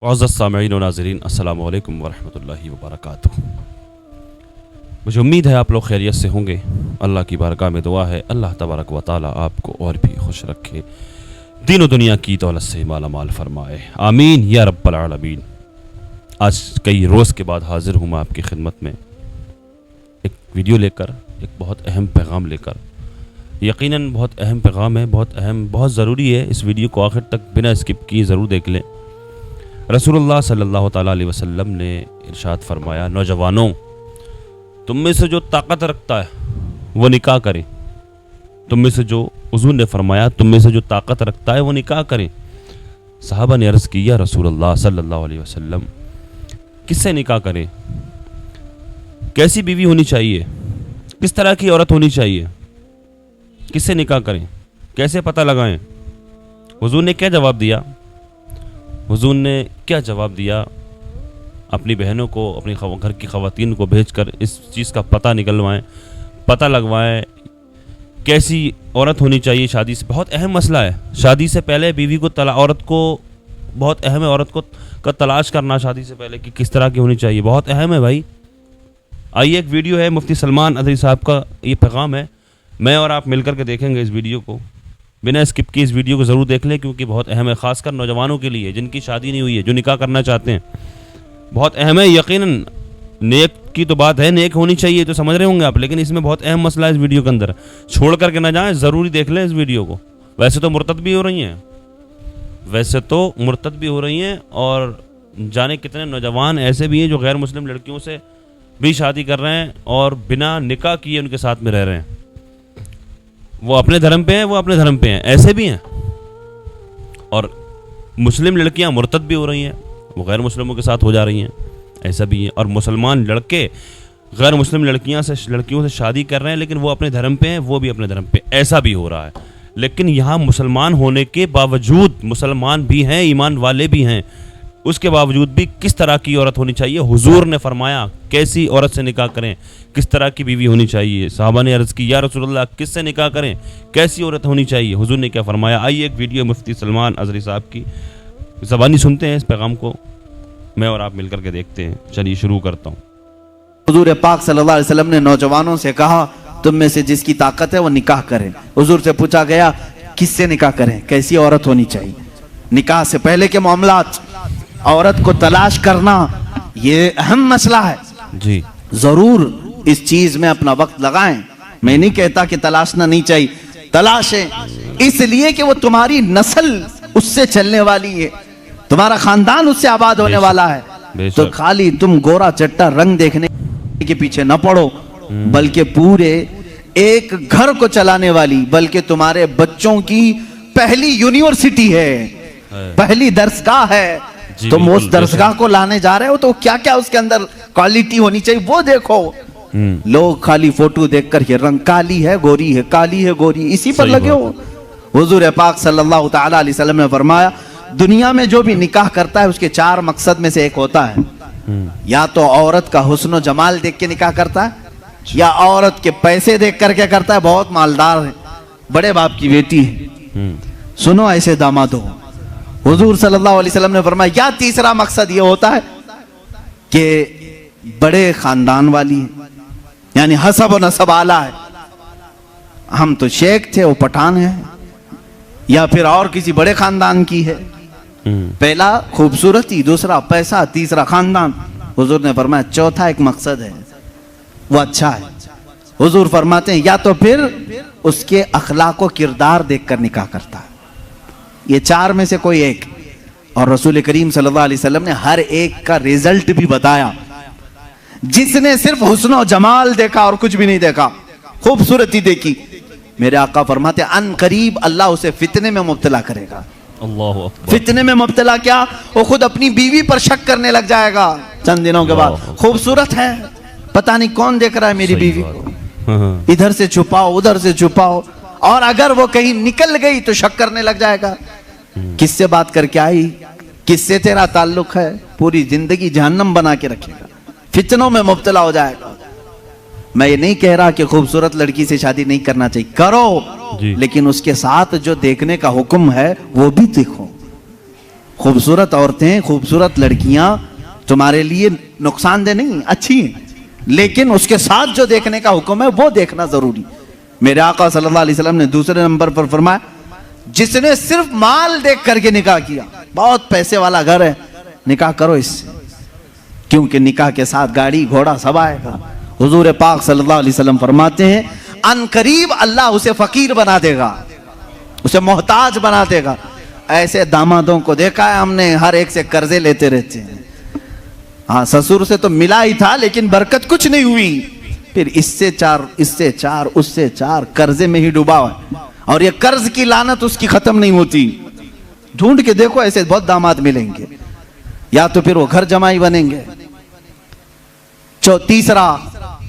मुअज़्ज़ज़ सामिईन व नाज़रीन, अस्सलामु अलैकुम व रहमतुल्लाहि व बरकातुहू। मुझे उम्मीद है आप लोग खैरियत से होंगे। अल्लाह की बारगाह में दुआ है अल्लाह तबारक व तआला आपको और भी खुश रखे, दीन व दुनिया की दौलत से माला माल फरमाए, आमीन या रब्बल आलमीन। आज कई रोज़ के बाद हाजिर हूँ मैं आपकी खिदमत में एक वीडियो लेकर, एक बहुत अहम पैगाम लेकर। यकीनन बहुत अहम पैगाम है, बहुत अहम, बहुत ज़रूरी है। इस वीडियो को आखिर तक बिना स्किप किए ज़रूर देख लें। रसूलुल्लाह सल्लल्लाहु तआला अलैहि वसल्लम ने इरशाद फरमाया, नौजवानों, तुम में से जो ताकत रखता है वो निकाह करें। तुम में से जो, हुज़ूर ने फरमाया, तुम में से जो ताकत रखता है वो निकाह करें। सहाबा ने अर्ज़ की, या रसूलल्लाह सल्लल्लाहु अलैहि वसल्लम, किससे निकाह करें? कैसी बीवी होनी चाहिए? किस तरह की औरत होनी चाहिए? किससे निकाह करें? कैसे पता लगाएं? हुज़ूर ने क्या जवाब दिया? हुज़ूर ने क्या जवाब दिया? अपनी बहनों को, अपनी घर की ख़वातीन को भेजकर इस चीज़ का पता निकलवाएं, पता लगवाएं कैसी औरत होनी चाहिए शादी से। बहुत अहम मसला है। शादी से पहले बीवी को औरत को, बहुत अहम है औरत को का तलाश करना शादी से पहले कि किस तरह की होनी चाहिए। बहुत अहम है भाई। आइए, एक वीडियो है, मुफ्ती सलमान अदरी साहब का ये पैगाम है। मैं और आप मिलकर के देखेंगे इस वीडियो को। बिना स्किप की इस वीडियो को ज़रूर देख लें क्योंकि बहुत अहम है, ख़ासकर नौजवानों के लिए जिनकी शादी नहीं हुई है, जो निकाह करना चाहते हैं। बहुत अहम है। यकीनन नेक की तो बात है, नेक होनी चाहिए तो समझ रहे होंगे आप, लेकिन इसमें बहुत अहम मसला है इस वीडियो के अंदर। छोड़ करके ना जाएं, ज़रूरी देख लें इस वीडियो को। वैसे तो मुर्तद भी हो रही हैं, वैसे तो मुर्तद भी हो रही हैं, और जाने कितने नौजवान ऐसे भी हैं जो गैर मुस्लिम लड़कियों से भी शादी कर रहे हैं और बिना निकाह किए उनके साथ में रह रहे हैं। वो अपने धर्म पे हैं, वो अपने धर्म पे हैं, ऐसे भी हैं। और मुस्लिम लड़कियां मुर्तद भी हो रही हैं, वो गैर मुस्लिमों के साथ हो जा रही हैं, ऐसा भी है। और मुसलमान लड़के गैर मुस्लिम लड़कियों से शादी कर रहे हैं, लेकिन वो अपने धर्म पे हैं, वो भी अपने धर्म पे, ऐसा भी हो रहा है। लेकिन यहाँ मुसलमान होने के बावजूद, मुसलमान भी हैं, ईमान वाले भी हैं, उसके बावजूद भी किस तरह की औरत होनी चाहिए? हुजूर ने फरमाया कैसी औरत से निकाह करें, किस तरह की बीवी होनी चाहिए। साहबा ने अर्ज़ की, या रसूलल्लाह, किससे निकाह करें, कैसी औरत होनी चाहिए? हुजूर ने क्या फरमाया? आइए, एक वीडियो मुफ्ती सलमान अज़री साहब की ज़बानी सुनते हैं। इस पैगाम को मैं और आप मिलकर के देखते हैं। चलिए शुरू करता हूँ। हुजूर पाक सल्लल्लाहु अलैहि वसल्लम ने नौजवानों से कहा, तुम में से जिसकी ताकत है वो निकाह करें। हुजूर से पूछा गया, किससे निकाह करें, कैसी औरत होनी चाहिए? निकाह से पहले के मामलात, औरत को तलाश करना, ये अहम मसला है जी। जरूर इस चीज में अपना वक्त लगाएं। मैं नहीं कहता कि तलाशना नहीं चाहिए, तलाशें, इसलिए कि वो तुम्हारी नस्ल उससे चलने वाली है, तुम्हारा खानदान उससे आबाद होने वाला है। तो खाली तुम गोरा चट्टा रंग देखने के पीछे न पड़ो, बल्कि पूरे एक घर को चलाने वाली, बल्कि तुम्हारे बच्चों की पहली यूनिवर्सिटी है, पहली दरसगाह है। तुम उस दरसगाह को लाने जा रहे हो तो क्या क्या उसके अंदर क्वालिटी होनी चाहिए वो देखो। लोग खाली फोटो देखकर के रंग, काली है गोरी है, काली है गोरी, इसी पर लगे हो। हुजूर पाक सल्लल्लाहु तआला अलैहि वसल्लम ने फरमाया, दुनिया में जो भी निकाह करता है उसके चार मकसद में से एक होता है, या तो औरत का हुस्न और जमाल देख के निकाह करता है, या औरत के पैसे देख करके करता है, बहुत मालदार है, बड़े बाप की बेटी है, सुनो ऐसे दामाद हो। हुजूर सल्लल्लाहु अलैहि वसल्लम ने फरमाया, या तीसरा मकसद ये होता है कि बड़े खानदान वाली है, यानी हसब और नसब आला है, हम तो शेख थे वो पठान है, या फिर और किसी बड़े खानदान की है। पहला खूबसूरती, दूसरा पैसा, तीसरा खानदान। हुजूर ने फरमाया चौथा एक मकसद है, वो अच्छा है। हुजूर फरमाते हैं, या तो फिर उसके अखलाक और किरदार देखकर निकाह करता है, ये चार में से कोई एक। और रसूल करीम सल्लल्लाहु अलैहि वसल्लम ने हर एक का रिजल्ट भी बताया। जिसने सिर्फ हुस्न और जमाल देखा और कुछ भी नहीं देखा, खूबसूरती देखी, मेरे आका फरमाते अन करीब अल्लाह उसे फितने में मुब्तला करेगा। अल्लाह अकबर। फितने में मुब्तला क्या, वो खुद अपनी बीवी पर शक करने लग जाएगा चंद दिनों के बाद। खूबसूरत है, पता नहीं कौन देख रहा है मेरी बीवी को, इधर से छुपाओ उधर से छुपाओ, और अगर वो कहीं निकल गई तो शक करने लग जाएगा, किससे बात करके आई, किससे तेरा ताल्लुक है, पूरी जिंदगी जहन्नम बना के रखेगा, फितनों में मुब्तला हो जाएगा। मैं ये नहीं कह रहा कि खूबसूरत लड़की से शादी नहीं करना चाहिए, करो, लेकिन उसके साथ जो देखने का हुक्म है वो भी देखो। खूबसूरत औरतें, खूबसूरत लड़कियां तुम्हारे लिए नुकसानदेह नहीं, अच्छी हैं, लेकिन उसके साथ जो देखने का हुक्म है वो देखना जरूरी। मेरे आका सल्लल्लाहु अलैहि वसल्लम ने दूसरे नंबर पर फरमाया, जिसने सिर्फ माल देख करके निकाह किया, बहुत पैसे वाला घर है, निकाह करो इससे, क्योंकि निकाह के साथ गाड़ी घोड़ा सब आएगा। हुजूर पाक सल्लल्लाहु अलैहि वसल्लम फरमाते हैं, अनकरीब अल्लाह उसे फकीर बना देगा, उसे मोहताज बना देगा। ऐसे दामादों को देखा है हमने, हर एक से कर्जे लेते रहते हैं। हाँ, ससुर से तो मिला ही था लेकिन बरकत कुछ नहीं हुई, फिर इससे चार, इससे चार, उससे चार, कर्जे में ही डूबा है, और ये कर्ज की लानत उसकी खत्म नहीं होती। ढूंढ के देखो, ऐसे बहुत दामाद मिलेंगे, या तो फिर वो घर जमाई बनेंगे। तीसरा,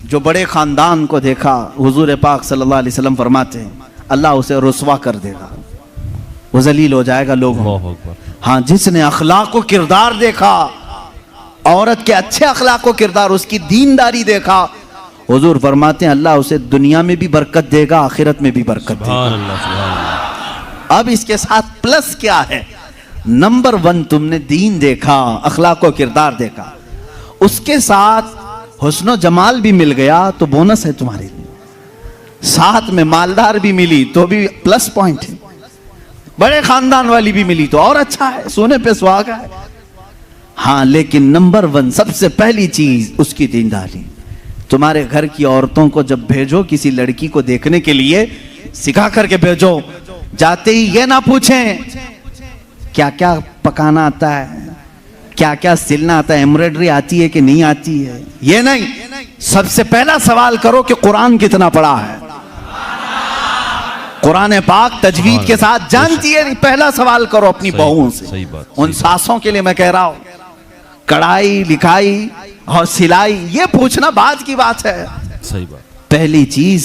जो बड़े खानदान को देखा, हुजूर पाक सल्लल्लाहु अलैहि वसल्लम फरमाते हैं, अल्लाह उसे रुस्वा कर देगा, वो जलील हो जाएगा लोगों। हाँ, जिसने अखलाक व किरदार देखा, औरत के अच्छे अखलाक व किरदार, उसकी दीनदारी देखा, हुजूर फरमाते हैं अल्लाह उसे दुनिया में भी बरकत देगा, आखिरत में भी बरकत देगा। अब इसके साथ प्लस क्या है? नंबर 1 तुमने दीन देखा, अखलाक व किरदार देखा, उसके साथ हुस्न जमाल भी मिल गया तो बोनस है तुम्हारे लिए, साथ में मालदार भी मिली तो भी प्लस पॉइंट है, बड़े खानदान वाली भी मिली तो और अच्छा है, सोने पे सुहागा है। हाँ, लेकिन नंबर 1 सबसे पहली चीज उसकी दीनदारी। तुम्हारे घर की औरतों को जब भेजो किसी लड़की को देखने के लिए, सिखा करके भेजो। जाते ही ये ना पूछें क्या क्या पकाना आता है, क्या क्या सिलना आता है, एम्ब्रॉयडरी आती है कि नहीं आती है, ये नहीं। सबसे पहला सवाल करो कि कुरान कितना पढ़ा है, कुरान पाक तजवीद के साथ जानती है नहीं, पहला सवाल करो अपनी बहुओं से। उन सासों के लिए मैं कह रहा हूं, कढ़ाई लिखाई और सिलाई ये पूछना बाद की बात है, सही बात। पहली चीज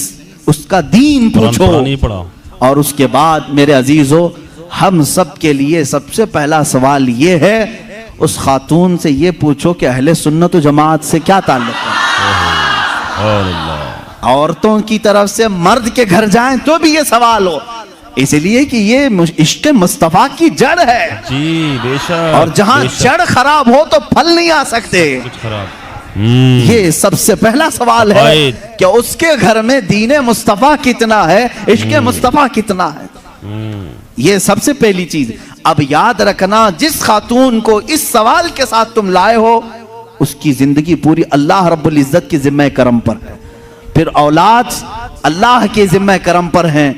उसका दीन पूछो, और उसके बाद मेरे अजीजों, हम सब के लिए सबसे पहला सवाल ये है, उस खातून से ये पूछो कि अहले सुन्नत व जमात से क्या ताल्लुक है। औरतों की तरफ से मर्द के घर जाएं तो भी ये सवाल हो, इसलिए कि ये इश्क़ मुस्तफा की जड़ है जी, बेशक। और जहां जड़ खराब हो तो फल नहीं आ सकते। ये सबसे पहला सवाल है कि उसके घर में दीन मुस्तफा कितना है, इश्क़ मुस्तफा कितना है, ये सबसे पहली चीज। अब याद रखना, जिस खातून को इस सवाल के साथ तुम लाए हो, उसकी जिंदगी पूरी अल्लाह रब्बुल इज्जत की जिम्मे करम पर है, फिर औलाद अल्लाह के जिम्मे करम पर है,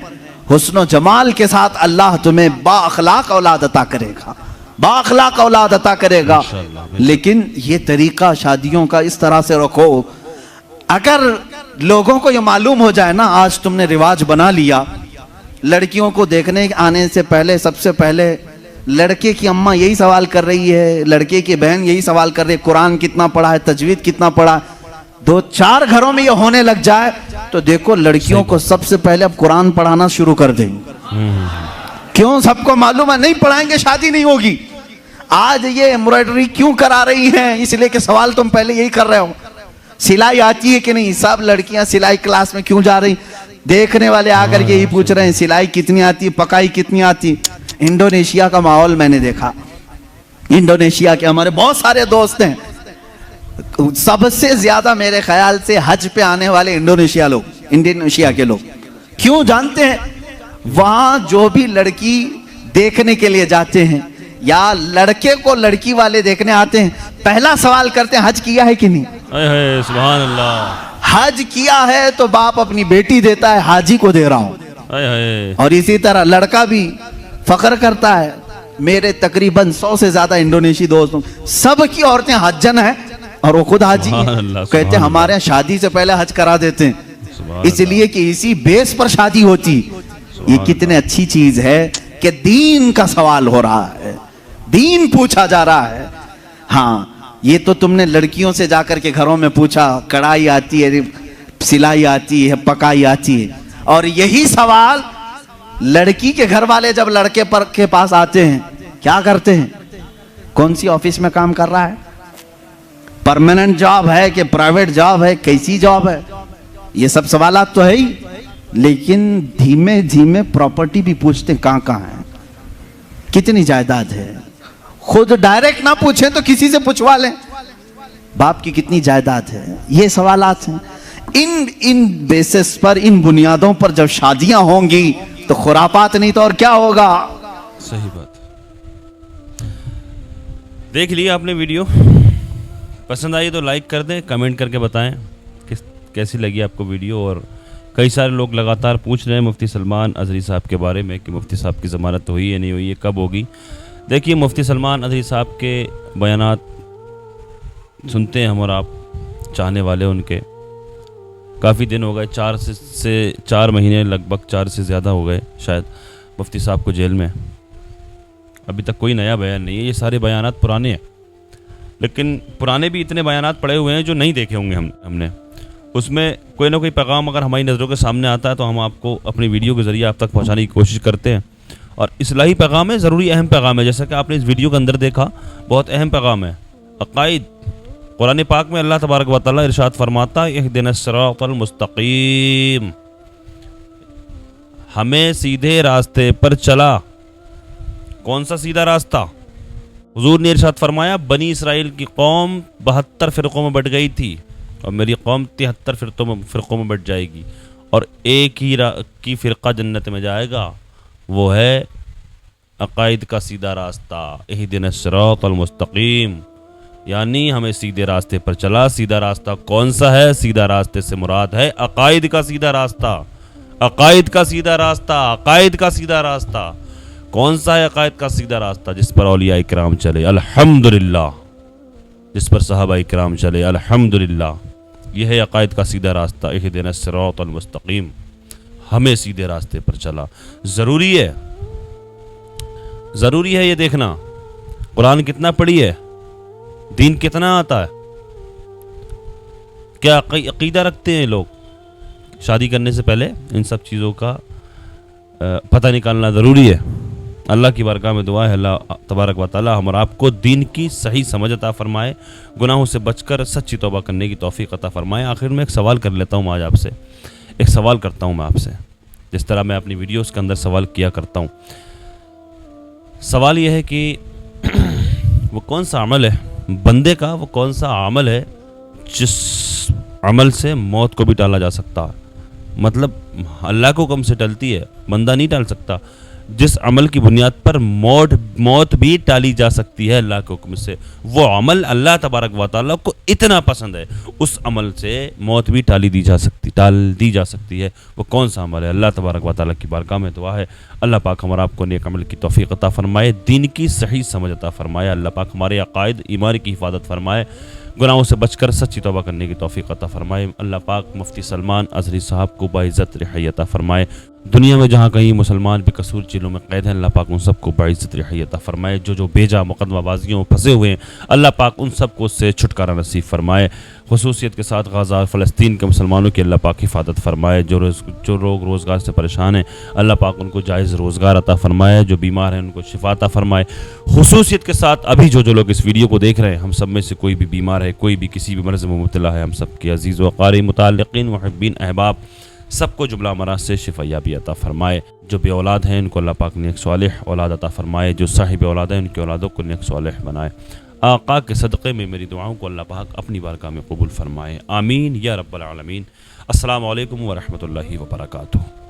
हुस्न जमाल के साथ अल्लाह तुम्हें बाअखलाक औलाद अता करेगा, बाअखलाक औलाद अता करेगा। लेकिन ये तरीका शादियों का इस तरह से रखो, अगर लोगों को ये मालूम हो जाए ना, आज तुमने रिवाज बना लिया, लड़कियों को देखने आने से पहले सबसे पहले लड़के की अम्मा यही सवाल कर रही है, लड़के की बहन यही सवाल कर रही है, कुरान कितना पढ़ा है, तजवीद कितना पढ़ा है। 2-4 घरों में ये होने लग जाए तो देखो लड़कियों को सबसे पहले अब कुरान पढ़ाना शुरू कर देंगे। क्यों? सबको मालूम है नहीं पढ़ाएंगे शादी नहीं होगी। आज ये एम्ब्रॉयडरी क्यों करा रही हैं? इसलिए कि सवाल तुम पहले यही कर रहे हो, सिलाई आती है कि नहीं। सब लड़कियां सिलाई क्लास में क्यों जा रही? देखने वाले आकर के यही पूछ रहे हैं सिलाई कितनी आती, पकाई कितनी आती। इंडोनेशिया का माहौल मैंने देखा, इंडोनेशिया के हमारे बहुत सारे दोस्त हैं, सबसे ज्यादा मेरे ख्याल से हज पे आने वाले इंडोनेशिया के लोग। क्यों जानते हैं? वहां जो भी लड़की देखने के लिए जाते हैं या लड़के को लड़की वाले देखने आते हैं, पहला सवाल करते हैं हज किया है कि नहीं। सुभान अल्लाह। हज किया है तो बाप अपनी बेटी देता है, हाजी को दे रहा हूं। और इसी तरह लड़का भी फख्र करता है। मेरे तकरीबन 100 से ज्यादा इंडोनेशी दोस्तों, सबकी औरतें हज्जन है और वो खुद हाजी कहते हैं हमारे यहाँ शादी से पहले हज करा देते हैं, इसलिए कि इसी बेस पर शादी होती। ये कितने अच्छी चीज है कि दीन का सवाल हो रहा है, दीन पूछा जा रहा है। हाँ, ये तो तुमने लड़कियों से जाकर के घरों में पूछा, कढ़ाई आती है, सिलाई आती है, पकाई आती है। और यही सवाल लड़की के घर वाले जब लड़के पर के पास आते हैं, क्या करते हैं? कौन सी ऑफिस में काम कर रहा है, परमानेंट जॉब है कि प्राइवेट जॉब है, कैसी जॉब है, ये सब सवालात तो है ही। लेकिन धीमे धीमे प्रॉपर्टी भी पूछते हैं, कहाँ कहाँ है, कितनी जायदाद है, खुद डायरेक्ट ना पूछें तो किसी से पूछवा लें, बाप की कितनी जायदाद है। ये सवालात हैं। इन बेसिस पर, इन बुनियादों पर जब शादियां होंगी तो खुरापात नहीं तो और क्या होगा। सही बात। देख लिया आपने वीडियो, पसंद आई तो लाइक कर दें, कमेंट करके बताएं कैसी लगी आपको वीडियो। और कई सारे लोग लगातार पूछ रहे हैं मुफ्ती सलमान अजहरी साहब के बारे में कि मुफ्ती साहब की ज़मानत हुई है नहीं हुई है, कब होगी। देखिए, मुफ्ती सलमान अजहरी साहब के बयानात सुनते हैं हम और आप, चाहने वाले उनके। काफ़ी दिन हो गए, 4 महीने लगभग, 4 से ज़्यादा हो गए शायद मुफ्ती साहब को जेल में। अभी तक कोई नया बयान नहीं है, ये सारे बयानात पुराने हैं। लेकिन पुराने भी इतने बयानात पड़े हुए हैं जो नहीं देखे होंगे हमने। उसमें कोई ना कोई पैगाम अगर हमारी नज़रों के सामने आता है तो हम आपको अपनी वीडियो के ज़रिए आप तक पहुंचाने की कोशिश करते हैं। और इस्लाही पैगाम है, ज़रूरी अहम पैगाम है। जैसा कि आपने इस वीडियो के अंदर देखा, बहुत अहम पैगाम है। अक़ाइद, कुरान पाक में अल्लाह तबारक व तआला इरशाद फरमाता है, इहदिनस सिरातल मुस्तक़ीम, हमें सीधे रास्ते पर चला। कौन सा सीधा रास्ता? हुजूर ने इरशाद फरमाया, बनी इसराइल की कौम 72 फ़िरक़ों में बट गई थी और मेरी कौम 73 फ़िरक़ों में बट जाएगी और एक ही फ़िरक़ा जन्नत में जाएगा, वो है अक़ाइद का सीधा रास्ता। इहदिनस सिरातल मुस्तक़ीम, यानी हमें सीधे रास्ते पर चला। सीधा रास्ता कौन सा है? सीधा रास्ते से मुराद है अक़ाइद का सीधा रास्ता। अक़ाइद का सीधा रास्ता, अक़ाइद का सीधा रास्ता कौन सा है? अक़ाइद का सीधा रास्ता जिस पर औलिया इकराम चले, अल्हम्दुलिल्लाह, जिस पर सहाबा इकराम चले, अल्हम्दुलिल्लाह। यह है अक़ाइद का सीधा रास्ता। इहदिनस सिरातल मुस्तक़ीम, हमें सीधे रास्ते पर चला। ज़रूरी है ये देखना, कुरान कितना पढ़ी है, दीन कितना आता है, क्या अक़ीदा रखते हैं लोग। शादी करने से पहले इन सब चीज़ों का पता निकालना ज़रूरी है। अल्लाह की बारगाह में दुआ है, अल्लाह तबारक व तआला हम और आपको दीन की सही समझ अता फरमाए, गुनाहों से बचकर सच्ची तौबा करने की तौफीक अता फरमाए। आखिर में एक सवाल कर लेता हूँ आज आपसे, एक सवाल करता हूँ मैं आपसे, जिस तरह मैं अपनी वीडियोस के अंदर सवाल किया करता हूँ। सवाल यह है कि वो कौन सा अमल है बंदे का, वो कौन सा अमल है जिस अमल से मौत को भी टाला जा सकता है। मतलब अल्लाह को हुक्म से टलती है, बंदा नहीं टाल सकता। जिस अमल की बुनियाद पर मौत भी टाली जा सकती है अल्लाह के हुक्म से, वो अमल अल्लाह तबारक व तआला को इतना पसंद है, उस अमल से मौत भी टाल दी जा सकती है। वो कौन सा अमल है? अल्लाह तबारक व तआला की बारगाह में दुआ है, अल्लाह पाक हमारा आपको नेक अमल की तौफीक अता फरमाए, दीन की सही समझ अता फरमाए। अल्लाह पाक हमारे अक़ाइद ईमान की हिफाजत फरमाए, गुनाहों से बचकर सच्ची तौबा करने की तौफीक अता फरमाए। अल्लाह पाक मुफ्ती सलमान अजहरी साहब को बाइज़्ज़त रिहाई अता फरमाए। दुनिया में जहाँ कहीं मुसलमान बेकसूर जेलों में कैद हैं, अल्लाह पाक उन सबको बाइज़्ज़त रिहाई अता फरमाए। जो बेजा मुकदमाबाजियों में फंसे हुए हैं, अल्लाह पाक उन सबको उससे छुटकारा नसीब फरमाए। खुसूसियत के साथ गाज़ा फ़लस्तीन के मुसलमानों की अल्लाह पाक हिफाजत फरमाए। जो लोग रोज़गार से परेशान हैं, अल्लाह पाक उनको जायज़ रोज़गार अता फरमाए। जो बीमार हैं उनको शिफा अता फरमाए। खुसूसियत के साथ अभी जो लोग इस वीडियो को देख रहे हैं, हम सब में से कोई भी बीमार है, कोई भी किसी भी मर्ज़ में मुब्तला है, हम सब के अज़ीज़ व क़ारी मुताल्लिक़ीन मुहिब्बीन अहबाब सबको जुमला मराज से शिफायाबी अता फरमाए। जो बे औलाद हैं उनको अल्लाह पाक नेक सालिह औलाद अता फरमाए। जो साहिब औलाद हैं उनकी औलादों को नेक सालिह बनाए। आका के सदक़े में मेरी दुआओं को अल्लाह पाक अपनी बारगाह में कबूल फरमाए। आमीन या रब्बल आलमीन। अस्सलामु अलैकुम व रहमतुल्लाहि व बरकातुहू।